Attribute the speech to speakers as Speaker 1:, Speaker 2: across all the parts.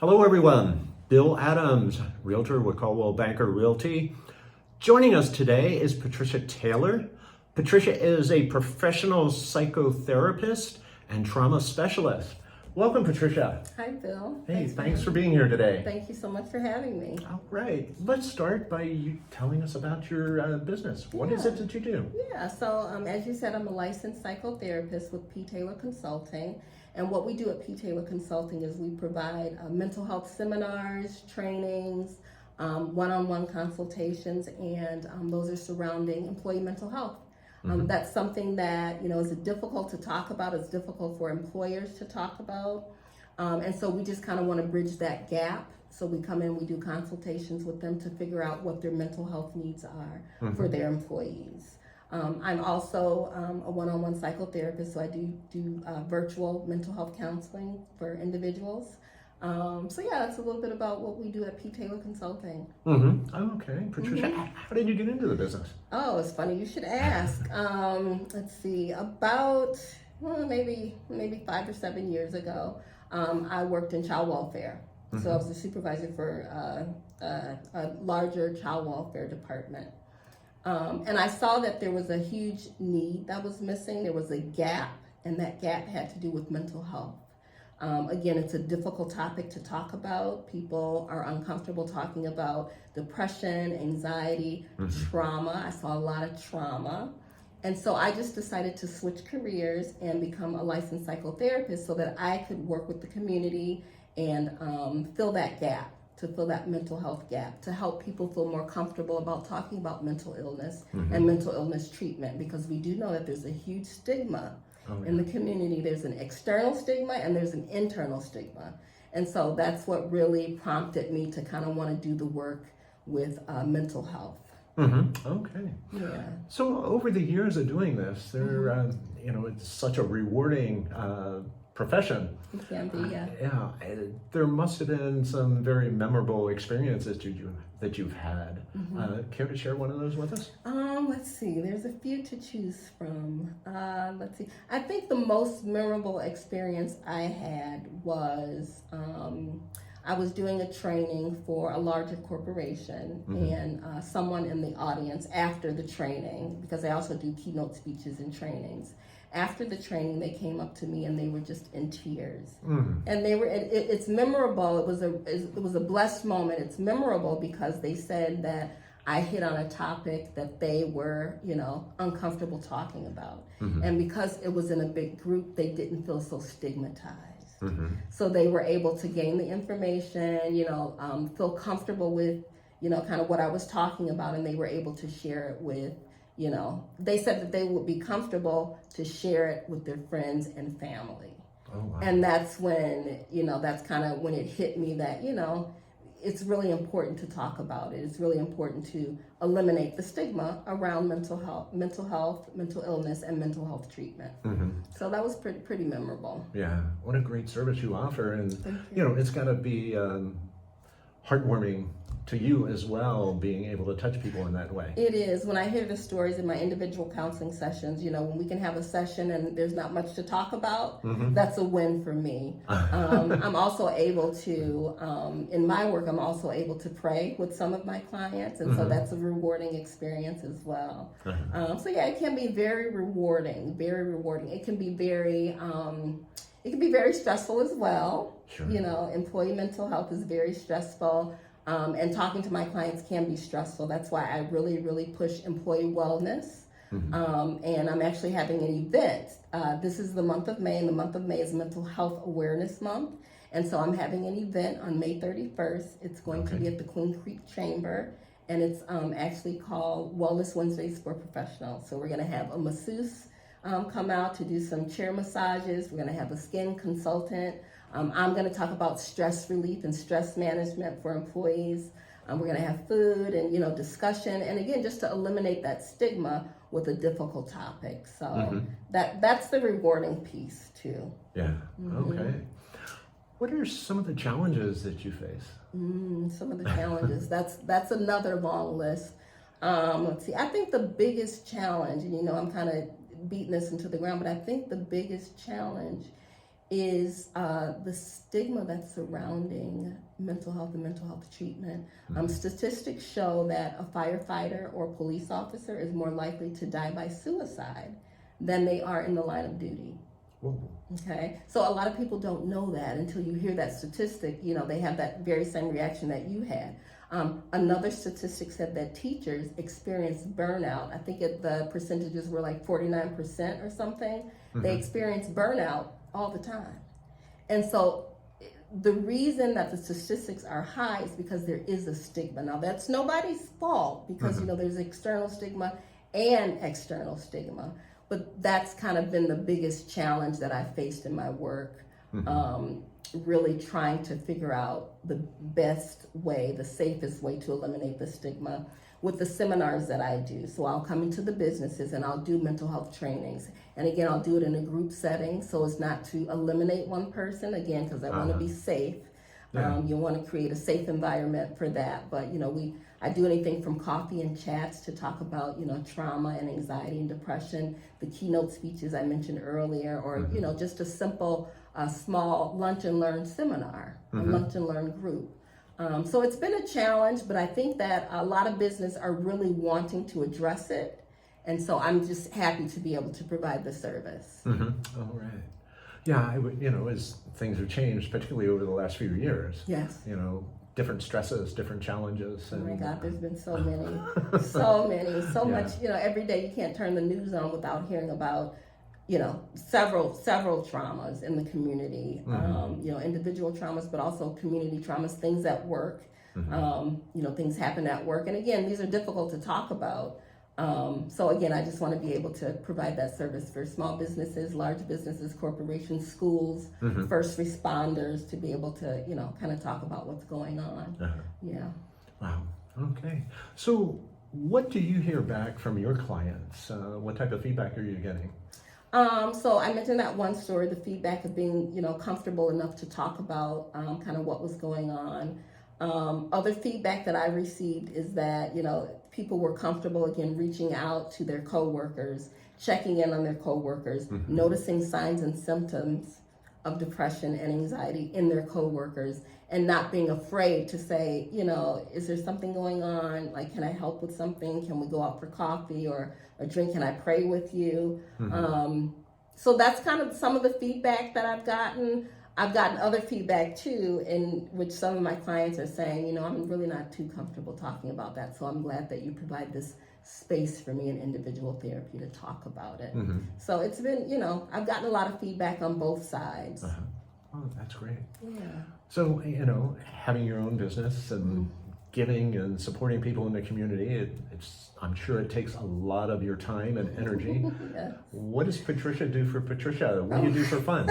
Speaker 1: Hello everyone, Bill Adams, Realtor with Coldwell Banker Realty. Joining us today is Patricia Taylor. Patricia is a professional psychotherapist and trauma specialist. Welcome, Patricia.
Speaker 2: Hi, Bill.
Speaker 1: Hey, thanks for being here today.
Speaker 2: Thank you so much for having me.
Speaker 1: All right, let's start by you telling us about your business. What is it that you do?
Speaker 2: So as you said, I'm a licensed psychotherapist with P. Taylor Consulting. And what we do at P. Taylor Consulting is we provide mental health seminars, trainings, one-on-one consultations, and those are surrounding employee mental health. That's something that, is difficult to talk about. It's difficult for employers to talk about. And so we just kind of want to bridge that gap. So we come in, we do consultations with them to figure out what their mental health needs are for their employees. I'm also a one-on-one psychotherapist, so I do virtual mental health counseling for individuals. That's a little bit about what we do at P. Taylor Consulting.
Speaker 1: Okay, Patricia, how did you get into the business?
Speaker 2: Oh, it's funny you should ask. Let's see, about maybe 5 or 7 years ago, I worked in child welfare. So I was a supervisor for a larger child welfare department. And I saw that there was a huge need that was missing. There was a gap, and that gap had to do with mental health. Again, it's a difficult topic to talk about. People are uncomfortable talking about depression, anxiety, trauma. I saw a lot of trauma. And so I just decided to switch careers and become a licensed psychotherapist so that I could work with the community and fill that gap. To fill that mental health gap, to help people feel more comfortable about talking about mental illness and mental illness treatment, because we do know that there's a huge stigma in the community. There's an external stigma and there's an internal stigma. And so that's what really prompted me to kind of want to do the work with mental health.
Speaker 1: Okay.
Speaker 2: Yeah.
Speaker 1: So over the years of doing this, it's such a rewarding profession.
Speaker 2: It can be, yeah.
Speaker 1: There must have been some very memorable experiences that you've had. Care to share one of those with us?
Speaker 2: Let's see. There's a few to choose from. Let's see. I think the most memorable experience I had was I was doing a training for a larger corporation, and someone in the audience after the training, because I also do keynote speeches and trainings. After the training, they came up to me and they were just in tears. And they were. It's memorable. It was a blessed moment. It's memorable because they said that I hit on a topic that they were, uncomfortable talking about, and because it was in a big group, they didn't feel so stigmatized. So they were able to gain the information, feel comfortable with, kind of what I was talking about, and they were able to share it with. They said that they would be comfortable to share it with their friends and family.
Speaker 1: Oh, wow.
Speaker 2: And that's when, that's kind of when it hit me that, it's really important to talk about it. It's really important to eliminate the stigma around mental health, mental illness, and mental health treatment. So that was pretty memorable.
Speaker 1: Yeah, what a great service you offer. And,
Speaker 2: Thank you.
Speaker 1: It's got to be heartwarming to you as well, being able to touch people in that way.
Speaker 2: It is. When I hear the stories in my individual counseling sessions, when we can have a session and there's not much to talk about, that's a win for me. I'm also able to, in my work, I'm also able to pray with some of my clients, and so that's a rewarding experience as well. It can be very rewarding, very rewarding. It can be very stressful as well.
Speaker 1: Sure.
Speaker 2: Employee mental health is very stressful. And talking to my clients can be stressful. That's why I really, really push employee wellness. And I'm actually having an event. This is the month of May, and the month of May is Mental Health Awareness Month. And so I'm having an event on May 31st. It's going to be at the Queen Creek Chamber, and it's actually called Wellness Wednesdays for Professionals. So we're going to have a masseuse come out to do some chair massages. We're going to have a skin consultant. I'm going to talk about stress relief and stress management for employees. We're going to have food and, discussion. And again, just to eliminate that stigma with a difficult topic. So that's the rewarding piece too.
Speaker 1: Yeah, okay. What are some of the challenges that you face?
Speaker 2: Some of the challenges, that's another long list. Let's see, I think the biggest challenge, and I'm kind of beating this into the ground, but I think the biggest challenge is the stigma that's surrounding mental health and mental health treatment. Statistics show that a firefighter or police officer is more likely to die by suicide than they are in the line of duty.
Speaker 1: Whoa.
Speaker 2: Okay, so a lot of people don't know that until you hear that statistic. They have that very same reaction that you had. Another statistic said that teachers experience burnout. I think the percentages were like 49% or something. They experience burnout all the time. And so the reason that the statistics are high is because there is a stigma. Now, that's nobody's fault because, there's external stigma and external stigma. But that's kind of been the biggest challenge that I faced in my work, really trying to figure out the best way, the safest way to eliminate the stigma with the seminars that I do. So I'll come into the businesses and I'll do mental health trainings. And again, I'll do it in a group setting, so it's not to eliminate one person, again, because I want to be safe.
Speaker 1: Yeah.
Speaker 2: You want to create a safe environment for that. But, I do anything from coffee and chats to talk about, trauma and anxiety and depression, the keynote speeches I mentioned earlier, or, just a simple, small lunch and learn seminar, a lunch and learn group. So it's been a challenge, but I think that a lot of business are really wanting to address it. And so I'm just happy to be able to provide the service.
Speaker 1: All right. Yeah, as things have changed, particularly over the last few years.
Speaker 2: Yes.
Speaker 1: Different stresses, different challenges.
Speaker 2: Oh my God, there's been so many, so much, every day you can't turn the news on without hearing about, several traumas in the community, individual traumas, but also community traumas, things at work, things happen at work. And again, these are difficult to talk about. So again, I just want to be able to provide that service for small businesses, large businesses, corporations, schools, first responders, to be able to, kind of talk about what's going on. Yeah.
Speaker 1: Wow. Okay. So what do you hear back from your clients? What type of feedback are you getting?
Speaker 2: So I mentioned that one story, the feedback of being, comfortable enough to talk about kind of what was going on. Other feedback that I received is that, people were comfortable, again, reaching out to their coworkers, checking in on their coworkers, noticing signs and symptoms of depression and anxiety in their coworkers, and not being afraid to say, is there something going on? Like, can I help with something? Can we go out for coffee or a drink? Can I pray with you? So that's kind of some of the feedback that I've gotten. I've gotten other feedback too, in which some of my clients are saying, I'm really not too comfortable talking about that. So I'm glad that you provide this space for me in individual therapy to talk about it. So it's been, I've gotten a lot of feedback on both sides.
Speaker 1: Oh, that's great.
Speaker 2: Yeah.
Speaker 1: So, having your own business and giving and supporting people in the community, I'm sure it takes a lot of your time and energy.
Speaker 2: Yes.
Speaker 1: What does Patricia do for Patricia? What do you do for fun?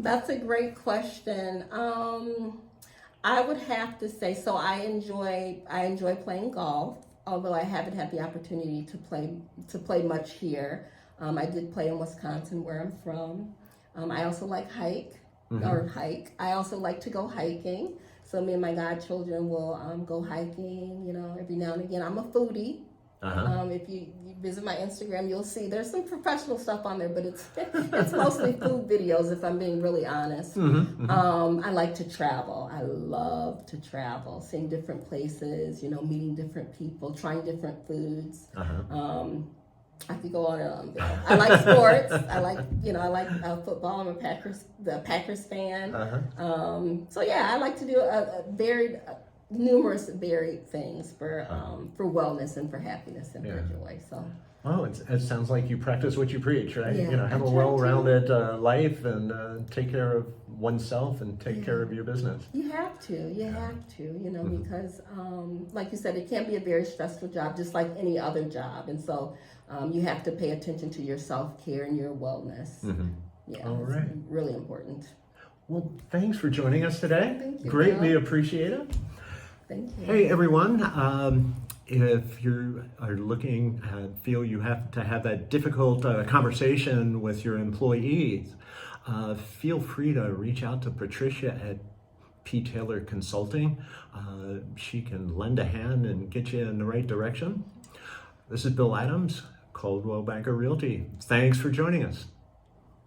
Speaker 2: That's a great question. I would have to say, so I enjoy playing golf, although I haven't had the opportunity to play much here. I did play in Wisconsin, where I'm from. I also like hike. I also like to go hiking. So me and my godchildren will go hiking, every now and again. I'm a foodie. If you visit my Instagram, you'll see there's some professional stuff on there, but it's mostly food videos, if I'm being really honest. I like to travel. I love to travel, seeing different places, meeting different people, trying different foods. I could go on and on. I like sports. I like football. I'm a Packers fan. So yeah, I like to do numerous varied things for wellness and for happiness and for joy. So.
Speaker 1: Oh, it sounds like you practice what you preach, right?
Speaker 2: Yeah,
Speaker 1: have a well-rounded life and take care of oneself and take care of your business.
Speaker 2: You have to, because like you said, it can be a very stressful job, just like any other job. And so you have to pay attention to your self-care and your wellness. Yeah,
Speaker 1: all right.
Speaker 2: It's really important.
Speaker 1: Well, thanks for joining us today.
Speaker 2: Thank you,
Speaker 1: Greatly
Speaker 2: Bill.
Speaker 1: appreciate it.
Speaker 2: Thank you.
Speaker 1: Hey, everyone. If you are looking and feel you have to have that difficult conversation with your employees, feel free to reach out to Patricia at P. Taylor Consulting. She can lend a hand and get you in the right direction. This is Bill Adams, Coldwell Banker Realty. Thanks for joining us.